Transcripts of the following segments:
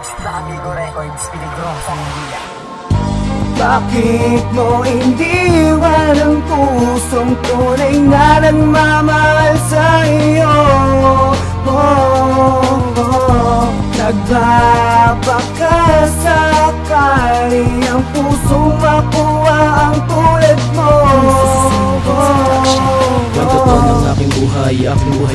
The Amigo Records, Piligrosa, Manila. Bakit mo iniwan ang pusong tunay na nagmamahal sa'yo? Nagbabakasakali ang pusong makuha ang tulad mo. Pagkatao ng aking buhay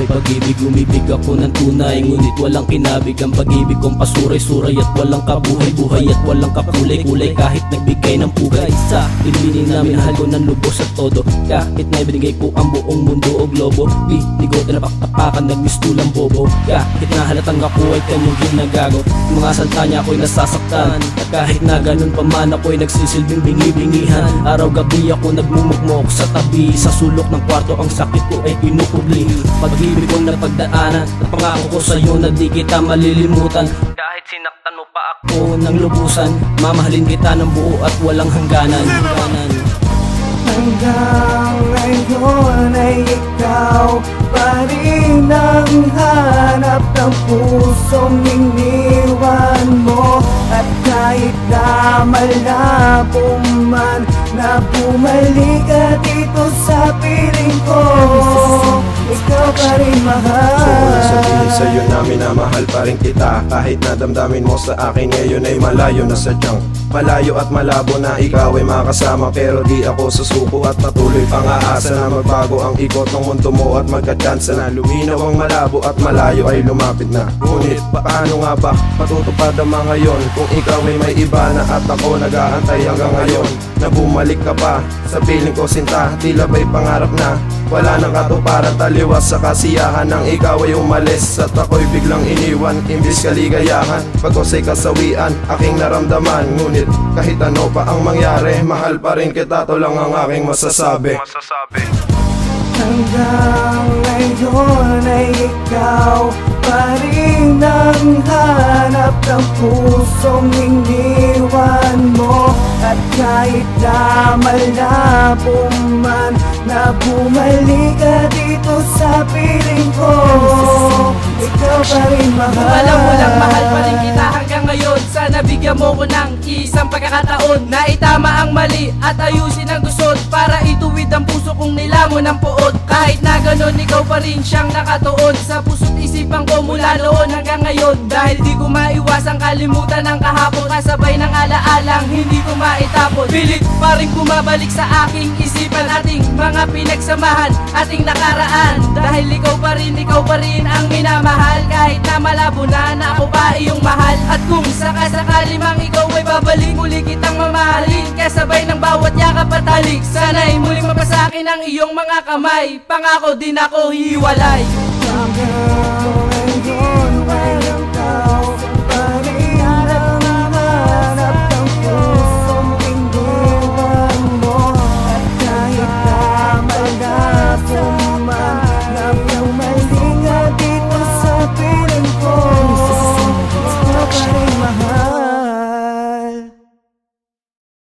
pag-ibig. Umibig ako ng tunay, ngunit walang kinabig. Ang pag-ibig kong pasuray-suray at walang kabuhay-buhay at walang kakulay-kulay. Kahit nagbigay ng pugay sa ilinin namin, mahal ko ng lubos at todo. Kahit na ibinigay ko ang buong mundo o globo, di ko tinapak-tapakan, nagmistulang bobo. Kahit na halatang ako ay kanyang ginagago, mga salta niya ako'y nasasaktan. At kahit na ganun pa man ako'y nagsisilbing bingi-bingihan. Araw-gabi ako nagmumukmok sa tabi, sa sulok ng kwarto ang sakit ko ay pinupubli. Pag-ibig kong napagdaanan at pangako ko sa'yo na di kita malilimutan. Kahit sinaktan mo pa ako ng lubusan, mamahalin kita ng buo at walang hangganan. Hanggang ngayon ay ikaw pa rin ang hanap ng pusong iniwan mo. At kahit na malabo man na bumalik ka dito sa piling ko, ikaw pa rin mahal. Sabihin sa'yo na minamahal pa rin kita. Kahit na damdamin mo sa akin ngayon ay malayo na sadyang malayo at malabo na ikaw ay makasama. Pero di ako susuko at patuloy pang aasa na magbago ang ikot ng mundo mo at magkatsansa na luminaw ang malabo at malayo ay lumapit na. Ngunit paano nga ba matutupad ang mga yon kung ikaw ay may iba na at ako nag-aantay hanggang ngayon na bumalik ka pa sa piling ko sinta. Tila ba'y pangarap na wala nang katuparan, taliwas sa kasiyahan nang ikaw ay umalis at ako'y biglang iniwan. Imbis kaligayahan, pagkos ay kasawian aking naramdaman. Ngunit kahit ano pa ang mangyari, mahal pa rin kita, to lang ang aking masasabi. Hanggang ngayon ay ikaw pa rin ang hanap ng pusong iniwan mo. At kahit na malabo man na bumalik ka dito sa piling ko, ikaw pa rin mahal. Alam mo lang, mahal pa rin kita hanggang ngayon. Sana bigyan mo ko ng isang pagkakataon na itama ang mali at ayusin ang gusot, para ituwid ang puso kong nilamon ng puot. Kahit na ganon, ikaw pa rin siyang nakatuon sa puso't isipan ko mula noon hanggang ngayon. Dahil di ko maiwasang kalimutan ng kahapon, kasabay ng alaalang hindi ko maitapon. Pilit pa rin bumabalik sa aking isipan ating mga pinagsamahan, ating nakaraan. Dahil ikaw pa rin ang minamahal. Kahit na malabo na ako pa iyong mahal. At kung sakasakali mang ikaw ay babalik, muli kitang mamahalin kasabay ng bawat yakap at halik. Sana'y muling mapasakin ang iyong mga kamay, pangako din ako hiwalay.